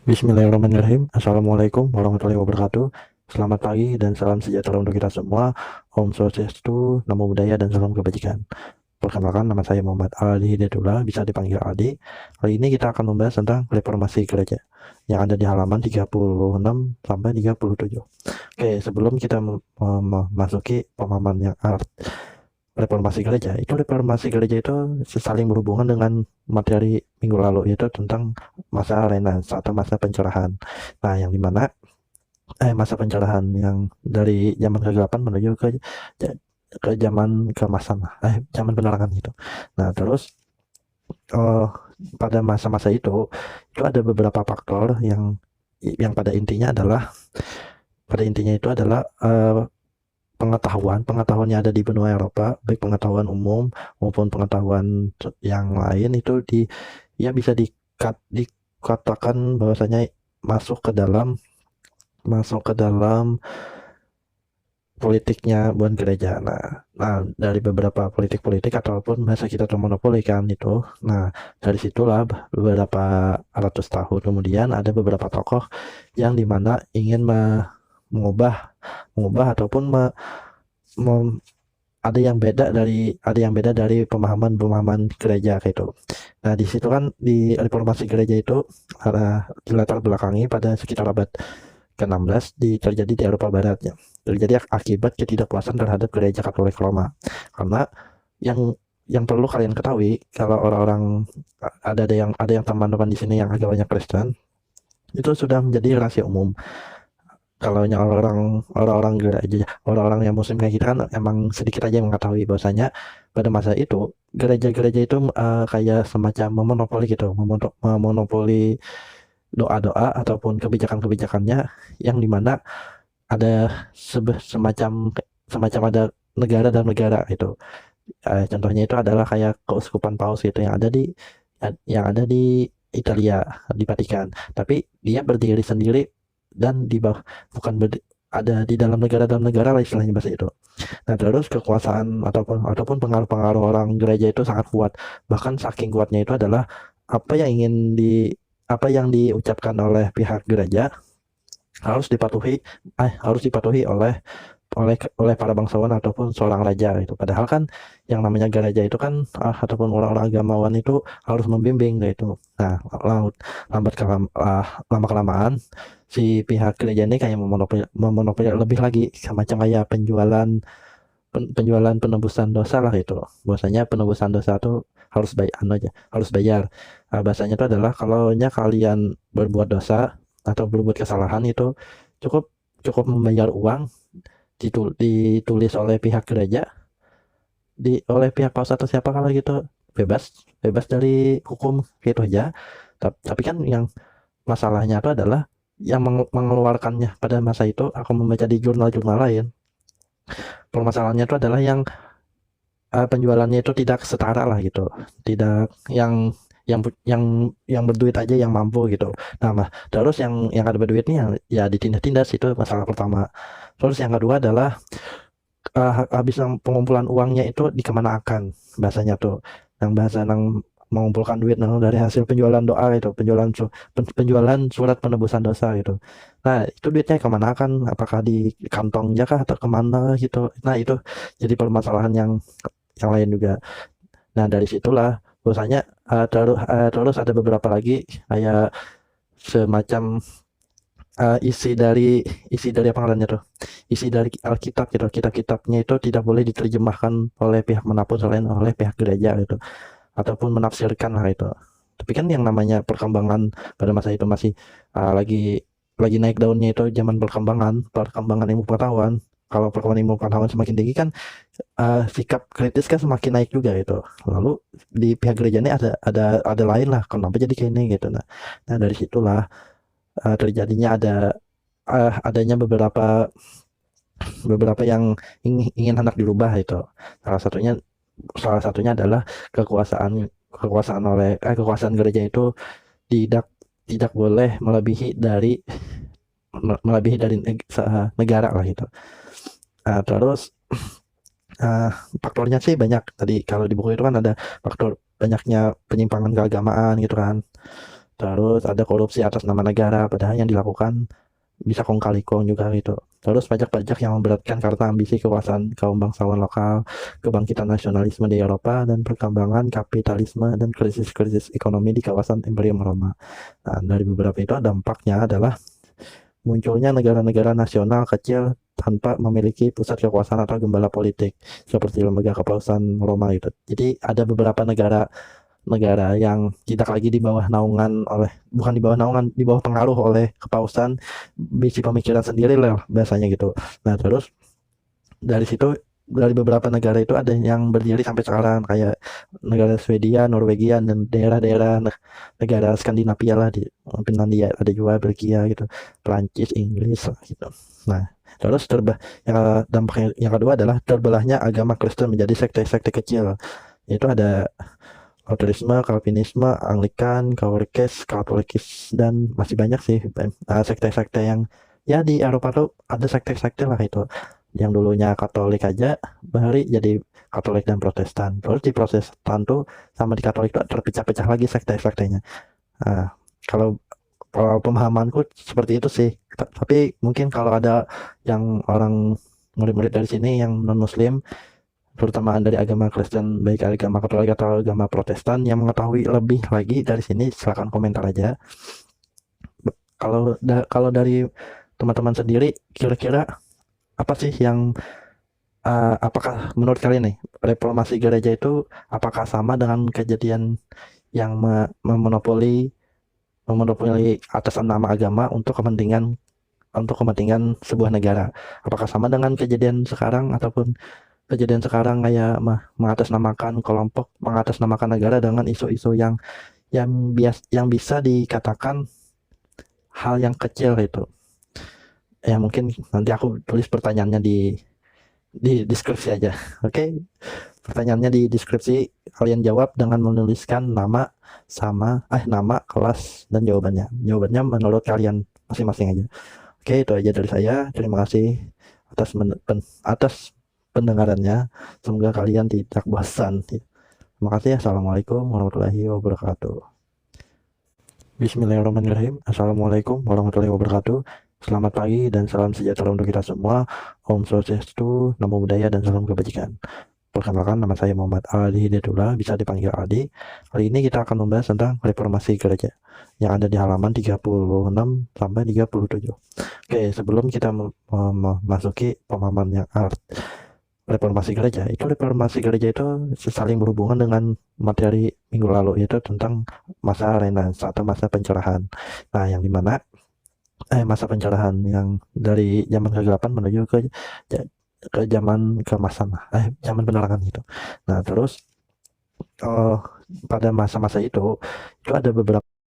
Bismillahirrahmanirrahim. Assalamualaikum warahmatullahi wabarakatuh. Selamat pagi dan salam sejahtera untuk kita semua. Om Swastiastu, Namo Buddhaya, dan salam kebajikan. Perkenalkan, nama saya Muhammad Ali Hidayatullah, bisa dipanggil Aldi. Kali ini kita akan membahas tentang reformasi gereja yang ada di halaman 36 sampai 37. Oke, sebelum kita memasuki pemahaman yang reformasi gereja itu saling berhubungan dengan materi minggu lalu, yaitu tentang masa Renaissance atau masa pencerahan. Nah, yang dimana masa pencerahan yang dari zaman kegelapan menuju ke zaman keemasan, zaman penerangan gitu. Nah, terus eh, pada masa-masa itu ada beberapa faktor yang pada intinya itu adalah pengetahuan yang ada di benua Eropa, baik pengetahuan umum maupun pengetahuan yang lain itu ya bisa dikatakan bahwasanya masuk ke dalam politiknya buat gereja. Nah, dari beberapa politik-politik ataupun bahasa kita tuh monopoli kan itu. Nah, dari situlah beberapa ratus tahun kemudian ada beberapa tokoh yang dimana ingin mengubah mengubah ataupun ada yang beda dari pemahaman gereja kayak itu. Nah, di situ kan di reformasi gereja itu dilatar belakangi pada sekitar abad ke-16 terjadi di Eropa Barat ya. Terjadi akibat ketidakpuasan terhadap gereja Katolik Roma. Karena yang yang perlu kalian ketahui, kalau orang-orang ada yang teman-teman di sini yang agak banyak Kristen, itu sudah menjadi rahasia umum. Kalau yang orang-orang gereja, orang-orang yang muslim kayak kita kan emang sedikit aja yang mengetahui bahwasanya pada masa itu gereja-gereja itu kayak semacam memonopoli gitu, memonopoli doa-doa ataupun kebijakan-kebijakannya, yang dimana ada semacam semacam ada negara dan negara itu. Contohnya itu adalah kayak keuskupan Paus gitu yang ada di Italia, di Vatikan. Tapi dia berdiri sendiri dan di bawah, bukan ada di dalam negara lah istilahnya bahasa itu. Nah, terus kekuasaan ataupun pengaruh-pengaruh orang gereja itu sangat kuat. Bahkan saking kuatnya itu adalah apa yang ingin di apa yang diucapkan oleh pihak gereja harus dipatuhi oleh oleh oleh para bangsawan ataupun seorang raja itu. Padahal kan yang namanya gereja itu kan ataupun orang-orang agamawan itu harus membimbing gitu. Nah, lama kelamaan si pihak gereja ini kayak memonopoli lebih lagi, semacam kayak penjualan penebusan dosa lah itu. Bahwasanya penebusan dosa itu harus bayar. Bahasanya itu adalah kalau kalian berbuat dosa atau berbuat kesalahan itu cukup cukup membayar uang, ditulis oleh pihak gereja, oleh pihak paus atau siapa kalau gitu, bebas bebas dari hukum gitu aja. Tapi kan yang masalahnya itu adalah yang mengeluarkannya pada masa itu. Aku membaca di jurnal-jurnal lain, permasalahannya itu adalah yang penjualannya itu tidak setara lah gitu, tidak yang berduit aja yang mampu gitu. Nah, terus yang ada berduitnya ya ditindas-tindas, itu masalah pertama. Terus yang kedua adalah habis pengumpulan uangnya itu dikemanakan, bahasanya tuh, yang bahasa mengumpulkan duit dari hasil penjualan doa itu, penjualan surat penebusan dosa gitu. Nah, itu duitnya kemana kan, apakah di kantongnya kah atau kemana gitu. Nah, itu jadi permasalahan yang lain juga. Nah, dari situlah bahwasanya terus ada beberapa lagi kayak semacam isi dari apa namanya tuh, isi dari Alkitab gitu. Kitab-kitabnya itu tidak boleh diterjemahkan oleh pihak manapun selain oleh pihak gereja gitu, ataupun menafsirkan lah itu. Tapi kan yang namanya perkembangan pada masa itu masih lagi naik daunnya, itu zaman perkembangan perkembangan ilmu pengetahuan. Kalau perkembangan ilmu pengetahuan semakin tinggi kan sikap kritis kan semakin naik juga gitu. Lalu di pihak gereja ini ada lain lah, kenapa jadi kayak ini gitu. Nah, dari situlah terjadinya adanya beberapa beberapa yang ingin hendak dirubah itu. Salah satunya salah satunya adalah kekuasaan kekuasaan gereja itu tidak tidak boleh melebihi dari negara lah gitu. Terus faktornya sih banyak. Tadi kalau di buku itu kan ada faktor banyaknya penyimpangan keagamaan gitu kan. Terus ada korupsi atas nama negara, padahal yang dilakukan bisa kong kali kong juga gitu. Terus pajak-pajak yang memberatkan karena ambisi kekuasaan kaum bangsawan lokal, kebangkitan nasionalisme di Eropa, dan perkembangan kapitalisme dan krisis-krisis ekonomi di kawasan Imperium Roma. Nah, dari beberapa itu dampaknya adalah munculnya negara-negara nasional kecil tanpa memiliki pusat kekuasaan atau gembala politik seperti lembaga kepausan Roma itu. Jadi ada beberapa negara yang tidak lagi di bawah naungan oleh, bukan di bawah naungan, di bawah pengaruh oleh kepausan, bisi pemikiran sendiri lah bahasanya gitu. Nah, terus dari situ, dari beberapa negara itu ada yang berdiri sampai sekarang kayak negara Swedia, Norwegia, dan daerah-daerah negara Skandinavia lah, di Finlandia ada juga, Belgia gitu, Prancis, Inggris lah, gitu. Nah, terus yang dampaknya yang kedua adalah terbelahnya agama Kristen menjadi sekte-sekte kecil. Itu ada Lutherisme, Calvinisme, Anglikan, Katolikis, dan masih banyak sih sekte-sekte yang ya di Eropa tuh ada sekte-sekte lah itu. Yang dulunya Katolik aja bahari jadi Katolik dan Protestan. Terus di Protestan tuh sama di Katolik tuh terpecah-pecah lagi sekte-sektenya. Nah, kalau kalau pemahamanku seperti itu sih. Tapi mungkin kalau ada yang orang murid-murid dari sini yang non-Muslim, terutama dari agama Kristen, baik agama Katolik atau agama Protestan, yang mengetahui lebih lagi dari sini, silakan komentar aja. Kalau dari teman-teman sendiri, kira-kira apa sih yang apakah menurut kalian nih reformasi gereja itu apakah sama dengan kejadian yang memonopoli atas nama agama untuk kepentingan sebuah negara? Apakah sama dengan kejadian sekarang, ataupun kejadian sekarang kayak mengatasnamakan kelompok, mengatasnamakan negara dengan isu-isu yang bisa dikatakan hal yang kecil itu? Ya mungkin nanti aku tulis pertanyaannya di deskripsi aja. Oke, pertanyaannya di deskripsi, kalian jawab dengan menuliskan nama nama, kelas, dan jawabannya menurut kalian masing-masing aja. Oke, itu aja dari saya. Terima kasih atas pendengarannya. Semoga kalian tidak bosan. Terima kasih. Assalamualaikum warahmatullahi wabarakatuh. Bismillahirrahmanirrahim. Assalamualaikum warahmatullahi wabarakatuh. Selamat pagi dan salam sejahtera untuk kita semua. Om Swastiastu, Namo Buddhaya, dan salam kebajikan. Perkenalkan, nama saya Muhammad Ali Hidayatullah, bisa dipanggil Aldi. Kali ini kita akan membahas tentang reformasi gereja yang ada di halaman 36 sampai 37. Oke, sebelum kita memasuki pemahaman yang reformasi gereja itu saling berhubungan dengan materi minggu lalu, yaitu tentang masa Renaissance atau masa pencerahan. Nah, yang dimana masa pencerahan yang dari zaman kegelapan menuju ke zaman keemasan, zaman penerangan gitu. Nah, terus pada masa-masa itu ada beberapa